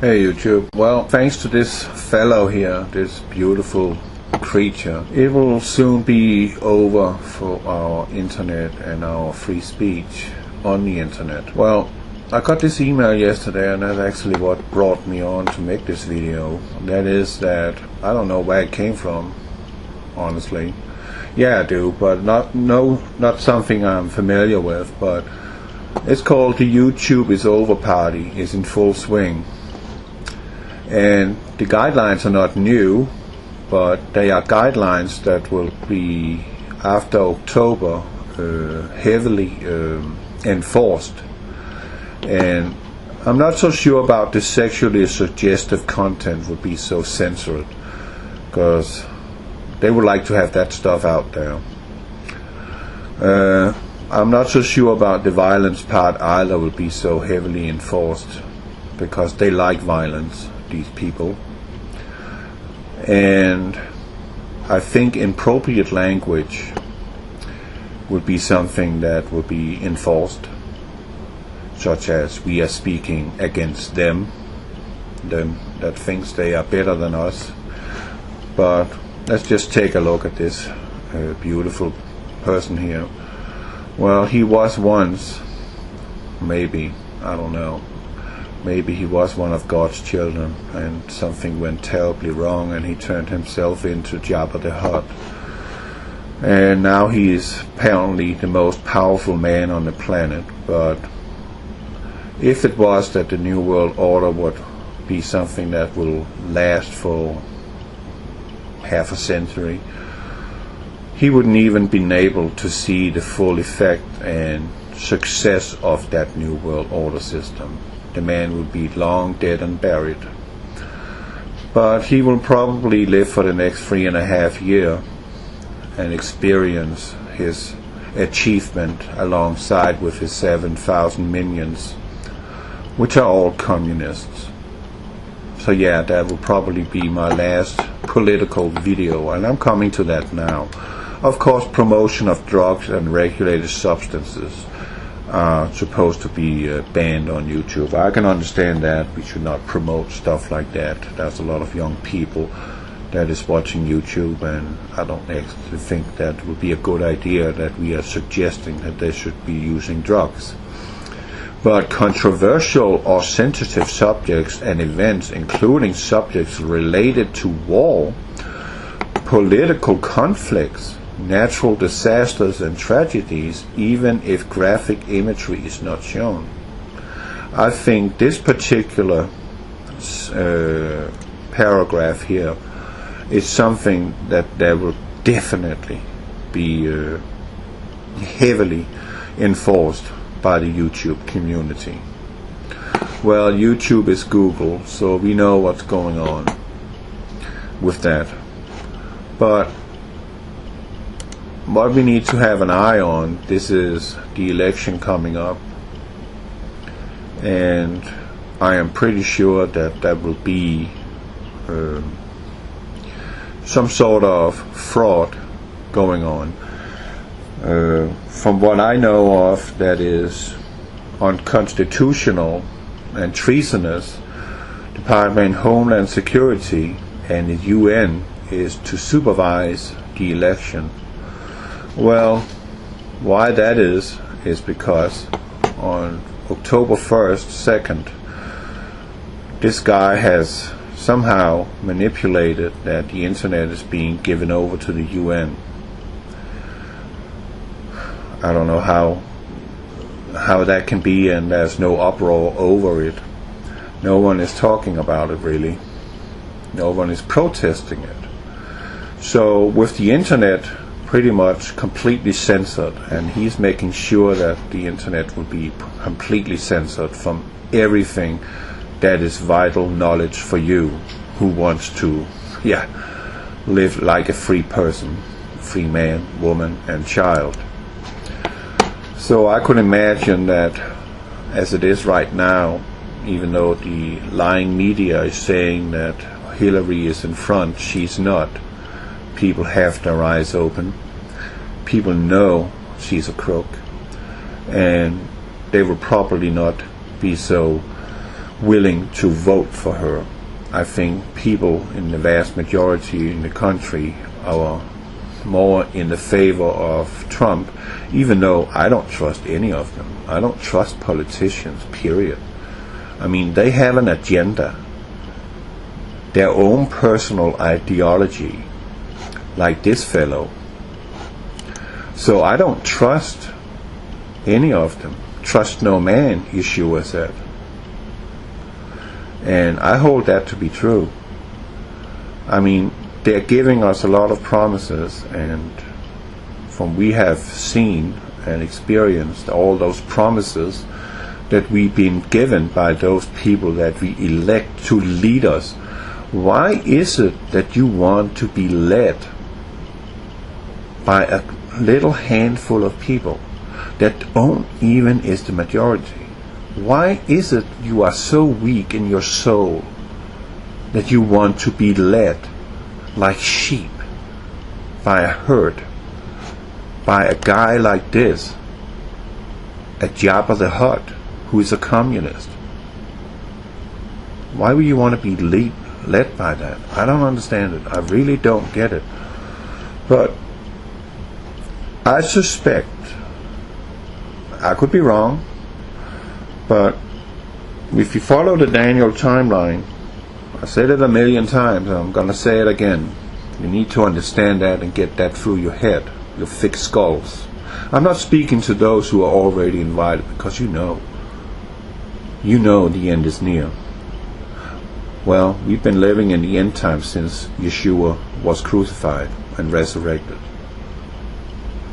Hey YouTube, well, thanks to this fellow here, this beautiful creature, it will soon be over for our internet and our free speech on the internet. Well, I got this email yesterday, and that's actually what brought me on to make this video. That is that I don't know where it came from, honestly. Yeah, I do, but not something I'm familiar with, but it's called the YouTube is Over party, is in full swing. And the guidelines are not new, but they are guidelines that will be, after October, heavily enforced. And I'm not so sure about the sexually suggestive content would be so censored, because they would like to have that stuff out there. I'm not so sure about the violence part either will be so heavily enforced, because they like violence, these people. And I think inappropriate language would be something that would be enforced, such as we are speaking against them that thinks they are better than us. But let's just take a look at this beautiful person here. Well, he was once, maybe, I don't know, maybe he was one of God's children, and something went terribly wrong, and he turned himself into Jabba the Hutt. And now he is apparently the most powerful man on the planet. But if it was that the New World Order would be something that will last for half a century, he wouldn't even been able to see the full effect and success of that New World Order system. The man would be long dead and buried. But he will probably live for the next 3.5 years and experience his achievement alongside with his 7,000 minions, which are all communists. So yeah, that will probably be my last political video, and I'm coming to that now. Of course, promotion of drugs and regulated substances are supposed to be banned on YouTube. I can understand that. We should not promote stuff like that. There's a lot of young people that is watching YouTube, and I don't actually think that would be a good idea that we are suggesting that they should be using drugs. But controversial or sensitive subjects and events, including subjects related to war, political conflicts, natural disasters and tragedies, even if graphic imagery is not shown. I think this particular paragraph here is something that there will definitely be heavily enforced by the YouTube community. Well, YouTube is Google, so we know what's going on with that. But what we need to have an eye on, this is the election coming up, and I am pretty sure that there will be some sort of fraud going on. From what I know of, that is unconstitutional and treasonous. Department of Homeland Security and the UN is to supervise the election. Well, why that is because on October 1st, 2nd, this guy has somehow manipulated that the internet is being given over to the UN. I don't know how that can be, and there's no uproar over it. No one is talking about it, really. No one is protesting it. So with the internet pretty much completely censored, and he's making sure that the internet will be completely censored from everything that is vital knowledge for you who wants to live like a free person, free man, woman and child. So I could imagine that as it is right now, even though the lying media is saying that Hillary is in front, she's not. People have their eyes open. People know she's a crook, and they will probably not be so willing to vote for her. I think people in the vast majority in the country are more in the favor of Trump, even though I don't trust any of them. I don't trust politicians, period. I mean, they have an agenda, their own personal ideology, like this fellow. So I don't trust any of them. Trust no man, Yeshua said. And I hold that to be true. I mean, they're giving us a lot of promises, and from we have seen and experienced all those promises that we've been given by those people that we elect to lead us. Why is it that you want to be led by a little handful of people that don't even is the majority? Why is it you are so weak in your soul that you want to be led like sheep by a herd, by a guy like this, a Jabba the Hutt, who is a communist? Why would you want to be led by that? I don't understand it. I really don't get it. But I suspect, I could be wrong, but if you follow the Daniel timeline, I said it a million times, I'm going to say it again. You need to understand that and get that through your head, your thick skulls. I'm not speaking to those who are already invited, because you know the end is near. Well, we've been living in the end times since Yeshua was crucified and resurrected.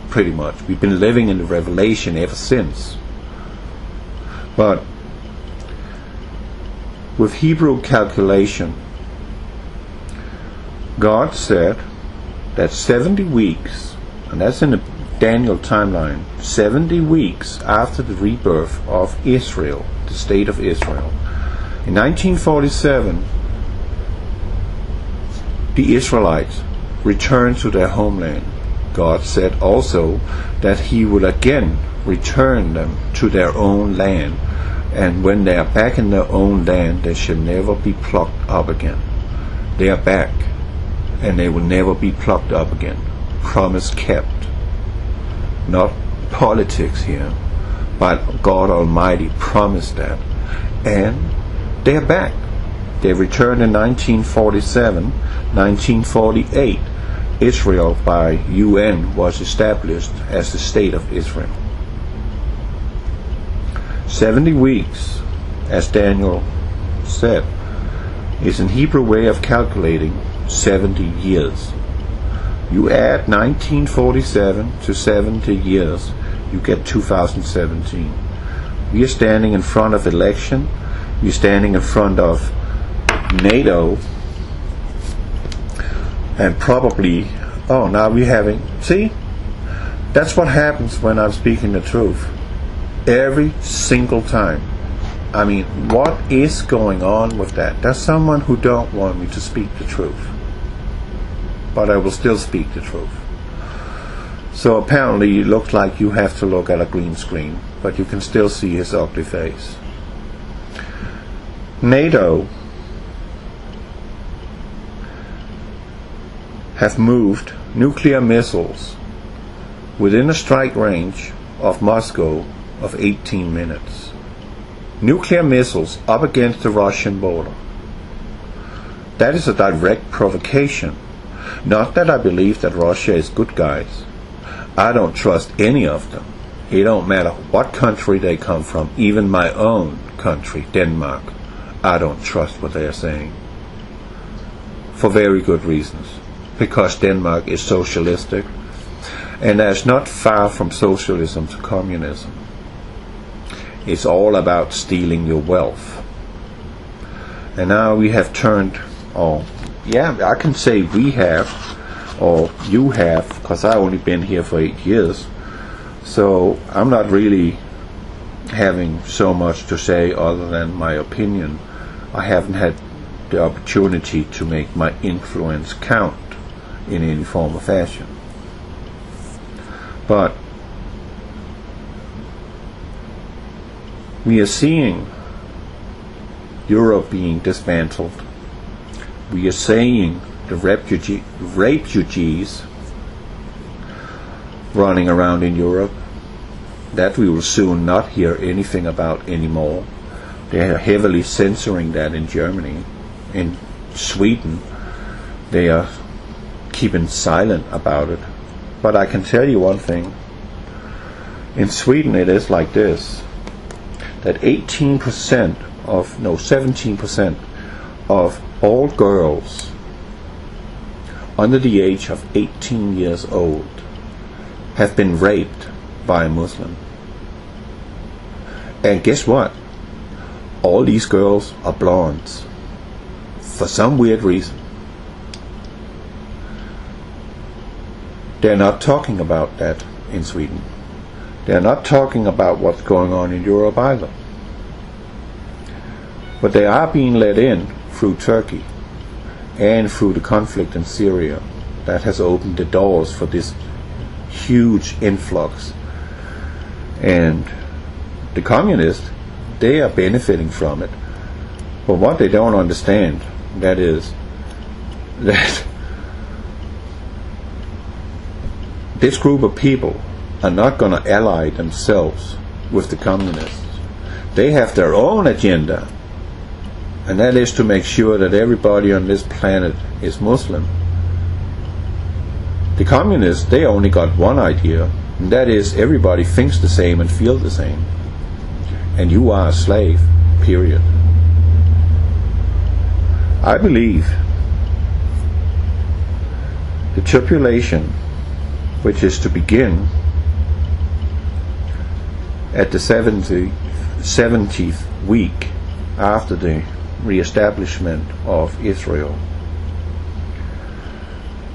Pretty much. We've been living in the revelation ever since. But with Hebrew calculation, God said that 70 weeks, and that's in the Daniel timeline, 70 weeks after the rebirth of Israel, the state of Israel. In 1947, the Israelites returned to their homeland. God said also that He would again return them to their own land, and when they are back in their own land, they shall never be plucked up again. They are back, and they will never be plucked up again. Promise kept. Not politics here, but God Almighty promised that, and they are back. They returned in 1947, 1948. Israel by UN was established as the state of Israel. 70 weeks, as Daniel said, is an Hebrew way of calculating 70 years. You add 1947 to 70 years, you get 2017. We are standing in front of election. We're standing in front of NATO, and probably, now we're having, see, that's what happens when I'm speaking the truth. Every single time. I mean, what is going on with that? There's someone who don't want me to speak the truth, but I will still speak the truth. So apparently it looks like you have to look at a green screen, but you can still see his ugly face. NATO have moved nuclear missiles within a strike range of Moscow of 18 minutes. Nuclear missiles up against the Russian border. That is a direct provocation. Not that I believe that Russia is good guys. I don't trust any of them. It don't matter what country they come from, even my own country, Denmark. I don't trust what they are saying. For very good reasons. Because Denmark is socialistic, and that's not far from socialism to communism. It's all about stealing your wealth. And now we have turned, I can say we have, or you have, because I've only been here for 8 years, so I'm not really having so much to say other than my opinion. I haven't had the opportunity to make my influence count in any form or fashion. But we are seeing Europe being dismantled. We are saying the refugees running around in Europe, that we will soon not hear anything about anymore. They are heavily censoring that in Germany. In Sweden, they are keeping silent about it. But I can tell you one thing. In Sweden it is like this, that 17% of all girls under the age of 18 years old have been raped by a Muslim. And guess what? All these girls are blondes. For some weird reason. They're not talking about that in Sweden. They're not talking about what's going on in Europe either. But they are being let in through Turkey and through the conflict in Syria that has opened the doors for this huge influx. And the communists, they are benefiting from it. But what they don't understand, that is that this group of people are not going to ally themselves with the communists. They have their own agenda, and that is to make sure that everybody on this planet is Muslim. The communists, they only got one idea, and that is everybody thinks the same and feels the same. And you are a slave, period. I believe the tribulation, which is to begin at the 70th week after the re-establishment of Israel.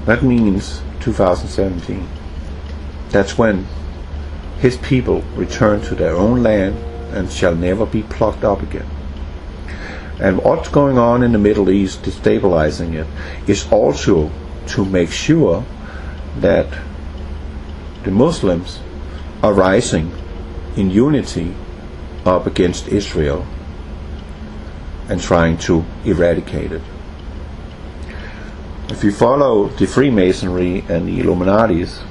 That means 2017. That's when his people return to their own land and shall never be plucked up again. And what's going on in the Middle East, destabilizing it, is also to make sure that the Muslims are rising in unity up against Israel and trying to eradicate it. If you follow the Freemasonry and the Illuminatis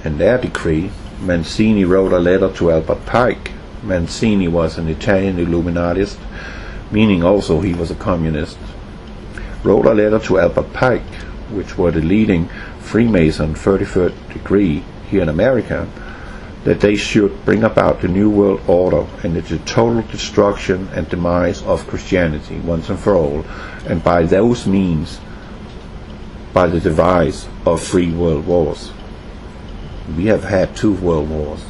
and their decree, Mancini wrote a letter to Albert Pike. Mancini was an Italian Illuminatist, meaning also he was a communist. Wrote a letter to Albert Pike, which were the leading Freemason 33rd degree here in America, that they should bring about the New World Order and the total destruction and demise of Christianity once and for all, and by those means, by the device of 3 world wars. We have had 2 world wars.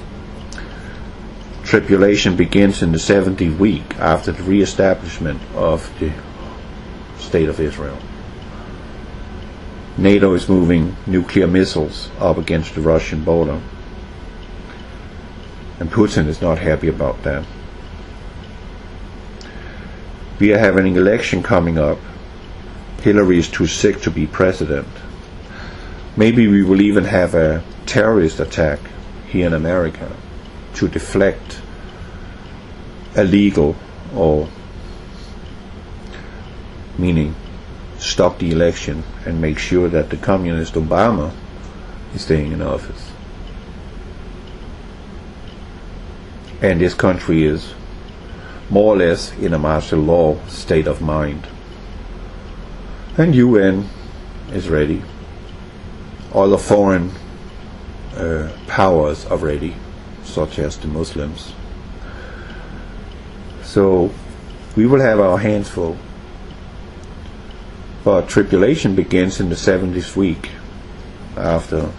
Tribulation begins in the 70th week after the re-establishment of the State of Israel. NATO is moving nuclear missiles up against the Russian border. And Putin is not happy about that. We are having an election coming up. Hillary is too sick to be president. Maybe we will even have a terrorist attack here in America to deflect a legal, or meaning stop the election and make sure that the communist Obama is staying in office. And this country is more or less in a martial law state of mind. And UN is ready. All the foreign powers are ready, such as the Muslims. So we will have our hands full. But tribulation begins in the 70th week after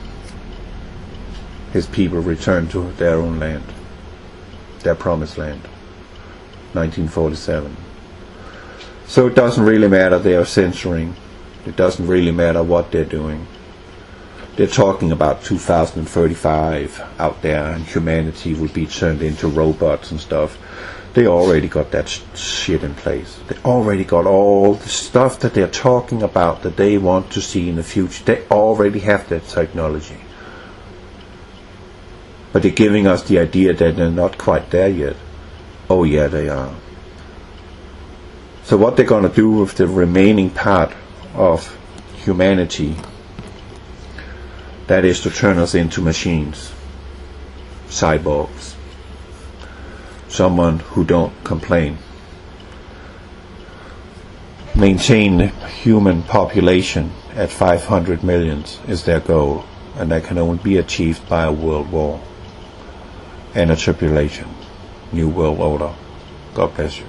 his people return to their own land, their promised land, 1947. So it doesn't really matter they are censoring. It doesn't really matter what they're doing. They're talking about 2035 out there, and humanity will be turned into robots and stuff. They already got that shit in place. They already got all the stuff that they're talking about that they want to see in the future. They already have that technology. But they're giving us the idea that they're not quite there yet. Oh yeah, they are. So what they're going to do with the remaining part of humanity, that is to turn us into machines, cyborgs, someone who don't complain. Maintain human population at 500 million is their goal, and that can only be achieved by a world war and a tribulation, new world order. God bless you.